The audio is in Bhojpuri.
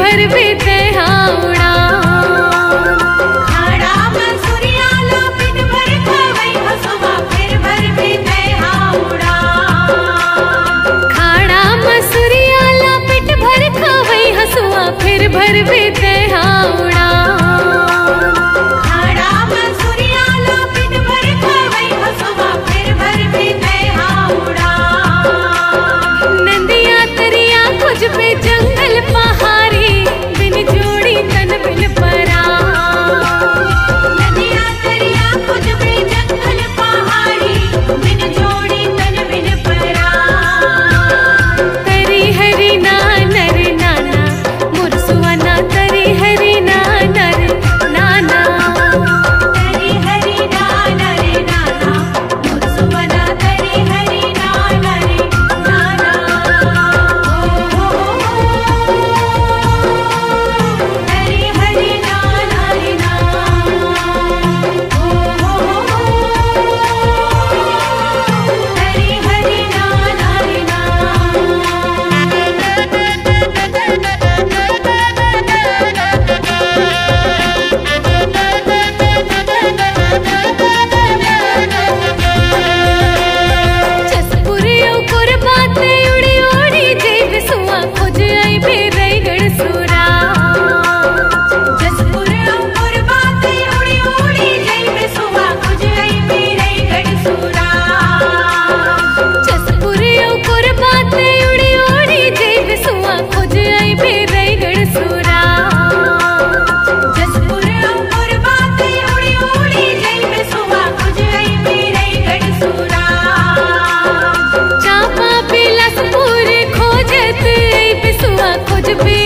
भर भी ते हाउड़ा खाड़ा मसूरिया ला पिट भर खवई हसुआ फिर भर भी ते हाउड़ा खाड़ा मसूरिया ला पिट भर खवई हसुआ फिर भर भी ते हाउड़ा खाड़ा मसूरिया ला पिट भर खवई हसुआ फिर भर भी ते हाउड़ा नदिया तरिया कुछ पे जंगल पहाड़ी बिन जोड़ी तन बिन परा नदिया तरिया कुछ भी जंगल पहाड़ी बिन जोड़ी तन बिन परा तरी हरी ना नर नाना मुरसुआना तरी हरी ना नर नाना तरी हरी नाना रे नाना मुरसुवना तरी हरी नाना रे नाना तरी हरी नाना रे नाना तरी हरी नाना रे जसपुरी उकुर बाते उड़ी उड़ी जेब सुआ खोज आई बेरईगढ़ सुरा जसपुर अंकुर बाते उड़ी उड़ी जई सुवा कुछ आई मेरे गढ़ सुरा जसपुरी उकुर बाते उड़ी उड़ी जेब सुआ खोज आई बेरईगढ़ सुरा जसपुर अंकुर बाते उड़ी उड़ी जई सुवा कुछ आई मेरे गढ़ सुरा चापा बिलासपुर खोजत आई बिसुआ खोज बे